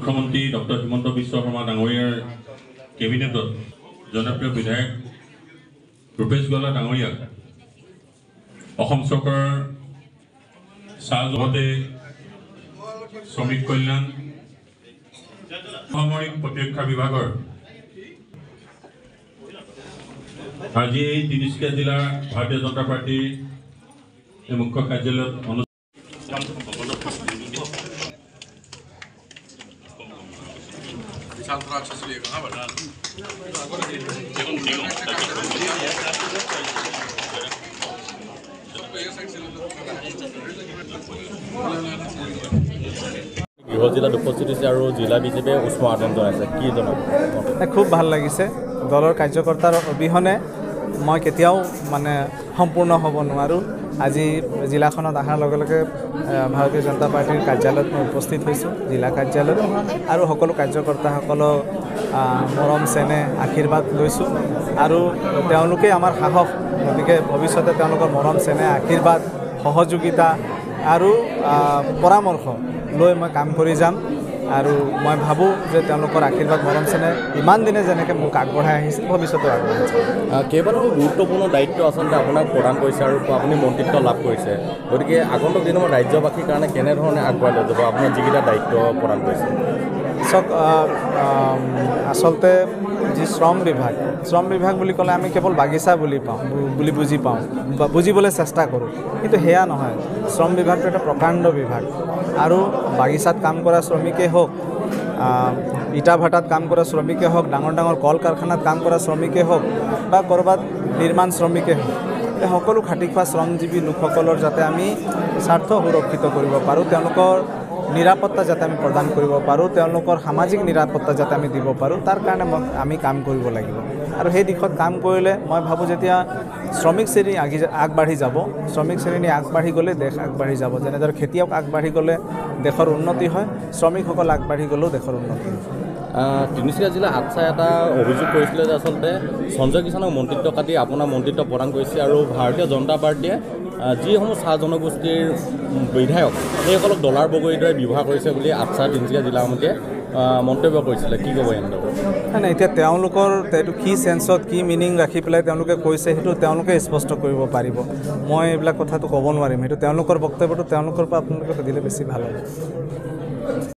মুখ্যমন্ত্ৰী ডক্টৰ হিমন্ত বিশ্ব শৰ্মা ডাঙৰীয়াৰ কেবিনেটত জনপ্ৰিয় বিধায়ক ৰূপেশ গলা ডাঙৰীয়াক অসম চৰকাৰৰ চাহ জগতে শ্ৰমিক কল্যাণ সামৰিক প্ৰতিৰক্ষা বিভাগৰ আজি তিনিচুকীয়া জিলাৰ ভাৰতীয় জনতা পাৰ্টীৰ মুখ্য কাৰ্যালয়ত গৃহ জিলাত উপস্থিত হৈছে আৰু জিলা বিজেপিয়ে উষ্ম আদৰণ জনাইছে কি জনাব খুব ভাল লাগিছে দলৰ কাৰ্যকৰ্তাৰ অবিহনে মই কেতিয়াও সম্পূৰ্ণ হ'ব নোৱাৰোঁ আজি জিলাখনত অহাৰ লগে লগে ভাৰতীয় জনতা পাৰ্টীৰ কাৰ্যালয়ত মই উপস্থিত হৈছোঁ জিলা কাৰ্যালয়ত আৰু সকলো কাৰ্যকৰ্তাসকলক মৰম চেনেহ আশীৰ্বাদ লৈছোঁ আৰু তেওঁলোকেই আমাৰ সাহস গতিকে ভৱিষ্যতে তেওঁলোকৰ মৰম চেনেহ আশীৰ্বাদ সহযোগিতা আৰু পৰামৰ্শ লৈ মই কাম কৰি যাম আৰু মই ভাবোঁ যে তেওঁলোকৰ আশীৰ্বাদ মৰম চেনেহ ইমান দিনে যেনেকৈ মোক আগবঢ়াই আহিছিল ভৱিষ্যতেও আগবঢ়াই যাব। কেইবাটাও গুৰুত্বপূৰ্ণ দায়িত্ব আচলতে আপোনাক প্ৰদান কৰিছে আৰু আপুনি মন্ত্ৰিত্ব লাভ কৰিছে গতিকে আগন্তুক দিনত ৰাজ্যবাসীৰ কাৰণে কেনেধৰণে আগবঢ়াই লৈ যাব আপোনাৰ যিকেইটা দায়িত্ব প্ৰদান কৰিছে চাওক আচলতে যি শ্ৰম বিভাগ বুলি ক'লে আমি কেৱল বাগিচা বুলি বুজি পাওঁ বা বুজিবলৈ চেষ্টা কৰোঁ কিন্তু সেয়া নহয় শ্ৰম বিভাগটো এটা প্ৰকাণ্ড বিভাগ আৰু বাগিচাত কাম কৰা শ্ৰমিকেই হওক ইটা ভাটাত কাম কৰা শ্ৰমিকেই হওক ডাঙৰ ডাঙৰ কল কাৰখানাত কাম কৰা শ্ৰমিকেই হওক বা ক'ৰবাত নিৰ্মাণ শ্ৰমিকেই হওক এই সকলো খাটি খোৱা শ্ৰমজীৱী লোকসকলৰ যাতে আমি স্বাৰ্থ সুৰক্ষিত কৰিব পাৰোঁ তেওঁলোকৰ নিৰাপত্তা যাতে আমি প্ৰদান কৰিব পাৰোঁ তেওঁলোকৰ সামাজিক নিৰাপত্তা যাতে আমি দিব পাৰোঁ তাৰ কাৰণে আমি কাম কৰিব লাগিব আৰু সেই দিশত কাম কৰিলে মই ভাবোঁ যেতিয়া শ্ৰমিক শ্ৰেণী আগবাঢ়ি যাব শ্ৰমিক শ্ৰেণী আগবাঢ়ি গ'লে দেশ আগবাঢ়ি যাব যেনেদৰে খেতিয়ক আগবাঢ়ি গ'লে দেশৰ উন্নতি হয় শ্ৰমিকসকল আগবাঢ়ি গ'লেও দেশৰ উন্নতি হয়। তিনিচুকীয়া জিলা আটছাই এটা অভিযোগ কৰিছিলে যে আচলতে সঞ্জয় কিষাণক মন্ত্ৰিত্ব কাটি আপোনাৰ মন্ত্ৰিত্ব প্ৰদান কৰিছে আৰু ভাৰতীয় জনতা পাৰ্টীয়ে যিসমূহ চাহ জনগোষ্ঠীৰ বিধায়ক সেইসকলক ডলাৰ বগৰীৰ দৰে ব্যৱহাৰ কৰিছে বুলি আটছা তিনিচুকীয়া জিলা সমিতিয়ে মন্তব্য কৰিছিলে কি ক'ব নাই এতিয়া তেওঁলোকৰ এইটো কি চেঞ্চত কি মিনিং ৰাখি পেলাই তেওঁলোকে কৈছে সেইটো তেওঁলোকে স্পষ্ট কৰিব পাৰিব মই এইবিলাক কথাটো ক'ব নোৱাৰিম সেইটো তেওঁলোকৰ বক্তব্যটো তেওঁলোকৰ পৰা আপোনালোকে সুধিলে বেছি ভাল হ'ব।